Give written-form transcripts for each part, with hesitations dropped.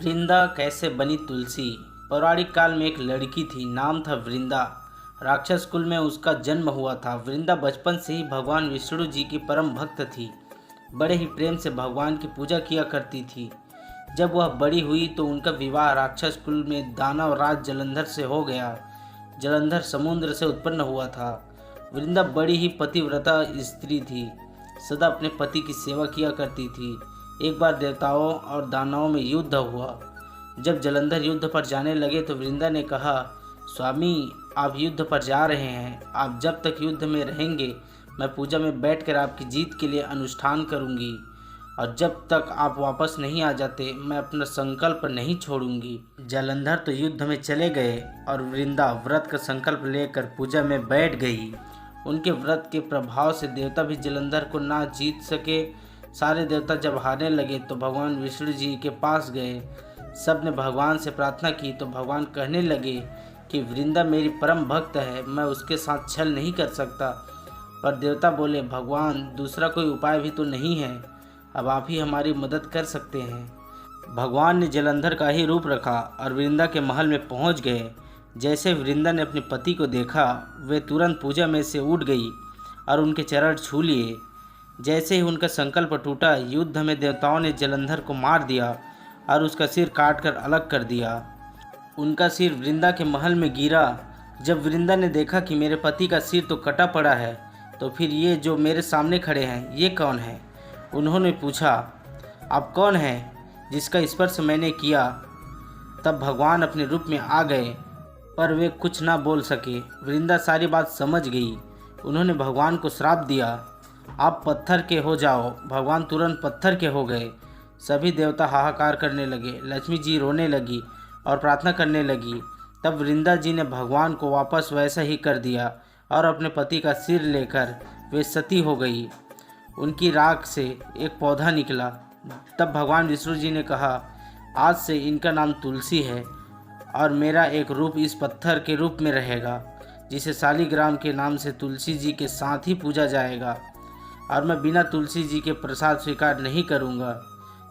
वृंदा कैसे बनी तुलसी। पौराणिक काल में एक लड़की थी, नाम था वृंदा। राक्षस कुल में उसका जन्म हुआ था। वृंदा बचपन से ही भगवान विष्णु जी की परम भक्त थी। बड़े ही प्रेम से भगवान की पूजा किया करती थी। जब वह बड़ी हुई तो उनका विवाह राक्षस कुल में दानव राज जलंधर से हो गया। जलंधर समुद्र से उत्पन्न हुआ था। वृंदा बड़ी ही पतिव्रता स्त्री थी, सदा अपने पति की सेवा किया करती थी। एक बार देवताओं और दानवों में युद्ध हुआ। जब जलंधर युद्ध पर जाने लगे तो वृंदा ने कहा, स्वामी आप युद्ध पर जा रहे हैं, आप जब तक युद्ध में रहेंगे मैं पूजा में बैठकर आपकी जीत के लिए अनुष्ठान करूंगी, और जब तक आप वापस नहीं आ जाते मैं अपना संकल्प नहीं छोड़ूंगी। जलंधर तो युद्ध में चले गए और वृंदा व्रत का संकल्प लेकर पूजा में बैठ गई। उनके व्रत के प्रभाव से देवता भी जलंधर को ना जीत सके। सारे देवता जब हारने लगे तो भगवान विष्णु जी के पास गए। सब ने भगवान से प्रार्थना की तो भगवान कहने लगे कि वृंदा मेरी परम भक्त है, मैं उसके साथ छल नहीं कर सकता। पर देवता बोले, भगवान दूसरा कोई उपाय भी तो नहीं है, अब आप ही हमारी मदद कर सकते हैं। भगवान ने जलंधर का ही रूप रखा और वृंदा के महल में पहुंच गए। जैसे वृंदा ने अपने पति को देखा, वे तुरंत पूजा में से उठ गई और उनके चरण छू लिए। जैसे ही उनका संकल्प टूटा, युद्ध में देवताओं ने जलंधर को मार दिया और उसका सिर काटकर अलग कर दिया। उनका सिर वृंदा के महल में गिरा। जब वृंदा ने देखा कि मेरे पति का सिर तो कटा पड़ा है, तो फिर ये जो मेरे सामने खड़े हैं ये कौन है? उन्होंने पूछा, आप कौन हैं जिसका स्पर्श मैंने किया? तब भगवान अपने रूप में आ गए, पर वे कुछ ना बोल सके। वृंदा सारी बात समझ गई। उन्होंने भगवान को श्राप दिया, आप पत्थर के हो जाओ। भगवान तुरंत पत्थर के हो गए। सभी देवता हाहाकार करने लगे। लक्ष्मी जी रोने लगी और प्रार्थना करने लगी। तब वृंदा जी ने भगवान को वापस वैसा ही कर दिया और अपने पति का सिर लेकर वे सती हो गई। उनकी राख से एक पौधा निकला। तब भगवान विष्णु जी ने कहा, आज से इनका नाम तुलसी है और मेरा एक रूप इस पत्थर के रूप में रहेगा, जिसे शालिग्राम के नाम से तुलसी जी के साथ ही पूजा जाएगा, और मैं बिना तुलसी जी के प्रसाद स्वीकार नहीं करूँगा।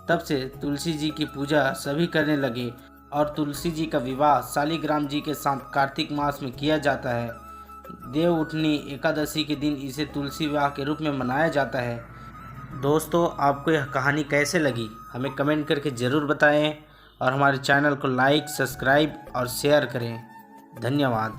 तब से तुलसी जी की पूजा सभी करने लगे और तुलसी जी का विवाह शालिग्राम जी के साथ कार्तिक मास में किया जाता है। देव उठनी एकादशी के दिन इसे तुलसी विवाह के रूप में मनाया जाता है। दोस्तों, आपको यह कहानी कैसे लगी हमें कमेंट करके ज़रूर बताएं और हमारे चैनल को लाइक, सब्सक्राइब और शेयर करें। धन्यवाद।